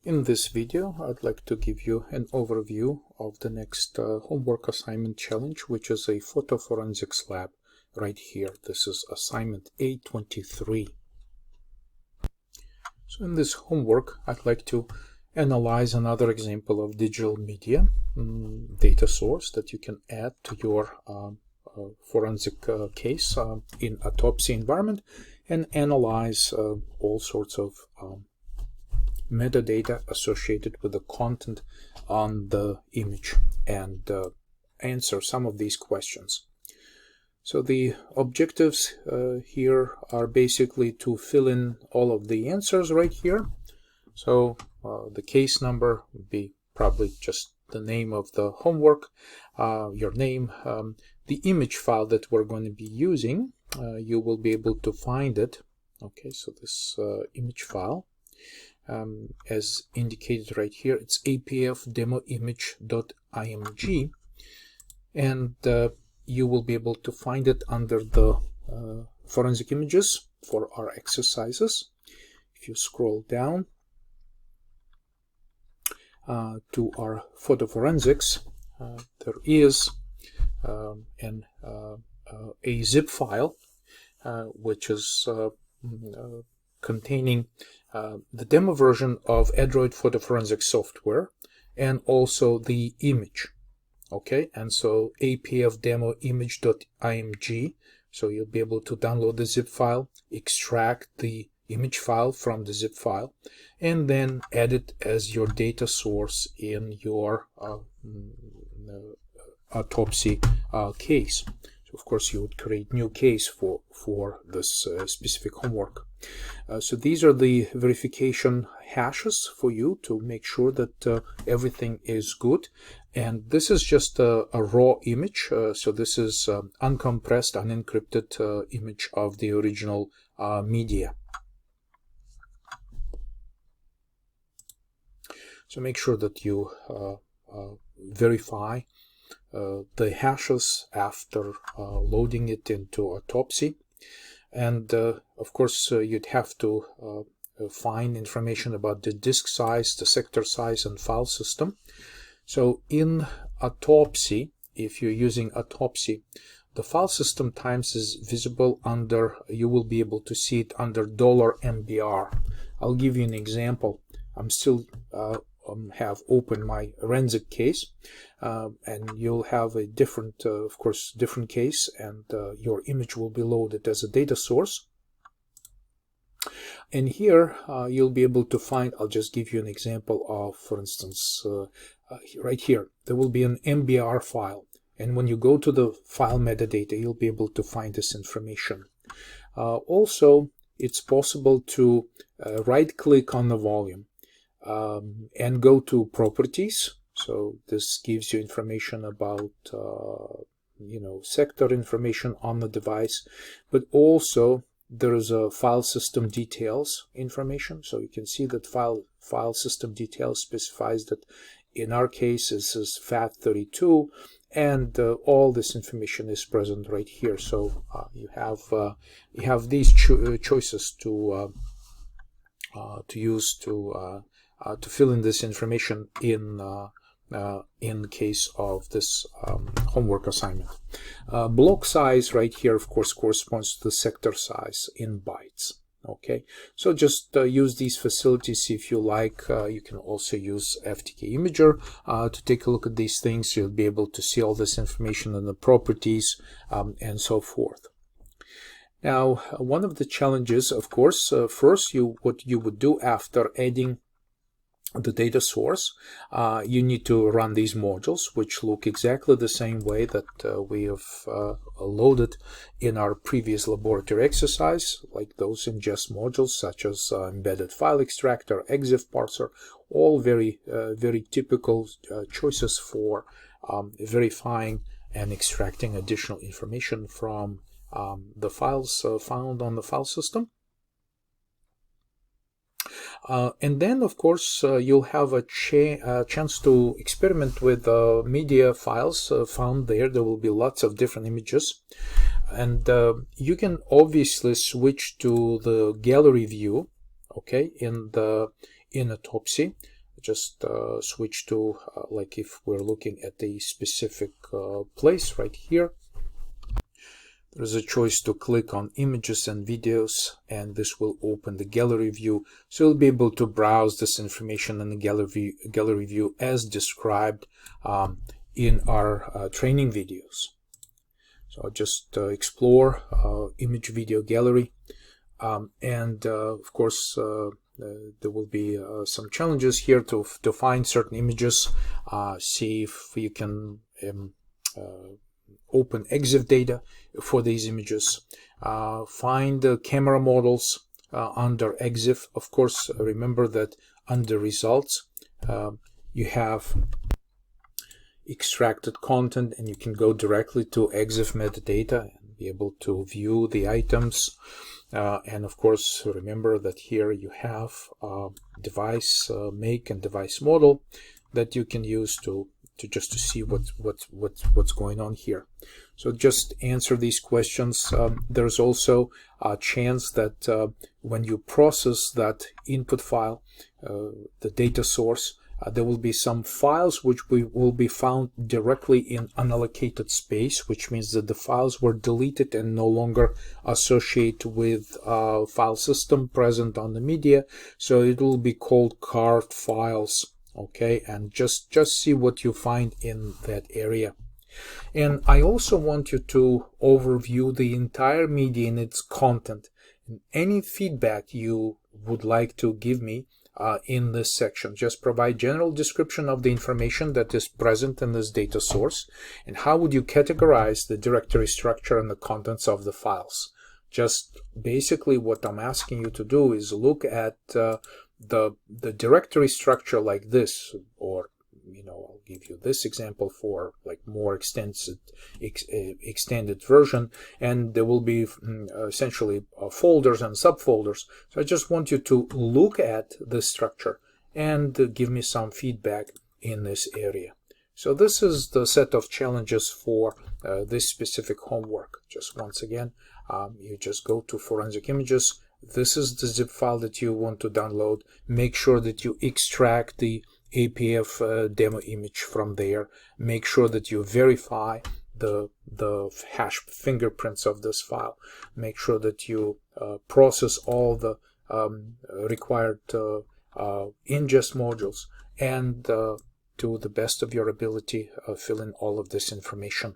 In this video, I'd like to give you an overview of the next homework assignment challenge, which is a photo forensics lab right here. This is assignment A23. So in this homework, I'd like to analyze another example of digital media data source that you can add to your forensic case in Autopsy environment and analyze all sorts of metadata associated with the content on the image and answer some of these questions. So the objectives here are basically to fill in all of the answers right here. So the case number would be probably just the name of the homework, your name, the image file that we're going to be using. You will be able to find it. Okay, so this image file, as indicated right here, it's apf_demo_image.img, and you will be able to find it under the forensic images for our exercises. If you scroll down to our photo forensics, there is a zip file which is containing the demo version of Android photo forensic software and also the image. Okay, and so apf_demo_image.img, so you'll be able to download the zip file, extract the image file from the zip file, and then add it as your data source in your Autopsy case. So of course you would create new case for this specific homework. So these are the verification hashes for you to make sure that everything is good. And this is just a raw image. So this is uncompressed, unencrypted image of the original media. So make sure that you verify the hashes after loading it into Autopsy. And of course you'd have to find information about the disk size, the sector size, and file system. So in Autopsy, if you're using Autopsy, the file system times is visible under, you will be able to see it under $MBR. I'll give you an example. I'm still have open my forensic case, and you'll have a different, of course, different case, and your image will be loaded as a data source. And here you'll be able to find, I'll just give you an example of, for instance, right here, there will be an MBR file. And when you go to the file metadata, you'll be able to find this information. Also, it's possible to right-click on the volume and go to properties. So this gives you information about sector information on the device, but also there is a file system details information. So you can see that file system details specifies that in our case this is FAT32, and all this information is present right here. So you have these choices to use to fill in this information in case of this homework assignment. Block size right here, of course, corresponds to the sector size in bytes. Okay, so just use these facilities if you like. You can also use FTK Imager to take a look at these things. You'll be able to see all this information in the properties and so forth. Now, one of the challenges, of course, first, what you would do after adding the data source, you need to run these modules, which look exactly the same way that we have loaded in our previous laboratory exercise, like those ingest modules such as embedded file extractor, EXIF parser, all very typical choices for verifying and extracting additional information from the files found on the file system. And then, of course, you'll have a chance to experiment with media files found there. There will be lots of different images. And you can obviously switch to the gallery view, okay, in Autopsy. just switch to like if we're looking at a specific place right here. There's a choice to click on images and videos, and this will open the gallery view. So you'll be able to browse this information in the gallery view as described in our training videos. So I'll just explore image video gallery, and of course there will be some challenges here to find certain images. See if you can open EXIF data for these images. Find the camera models under EXIF. Of course, remember that under results you have extracted content, and you can go directly to EXIF metadata and be able to view the items. And of course, remember that here you have device make and device model that you can use to just to see what's going on here. So just answer these questions. There's also a chance that when you process that input file, the data source, there will be some files which will be found directly in unallocated space, which means that the files were deleted and no longer associate with file system present on the media. So it will be called carved files. Okay, and just see what you find in that area. And I also want you to overview the entire media and its content. And any feedback you would like to give me in this section, just provide general description of the information that is present in this data source, and how would you categorize the directory structure and the contents of the files. Just basically what I'm asking you to do is look at the directory structure like this, or I'll give you this example for like more extended version, and there will be essentially folders and subfolders. So I just want you to look at this structure and give me some feedback in this area. So this is the set of challenges for this specific homework. Just once again, you just go to Forensic Images. This is the zip file that you want to download. Make sure that you extract the APF demo image from there. Make sure that you verify the hash fingerprints of this file. Make sure that you process all the required ingest modules, and to the best of your ability, fill in all of this information.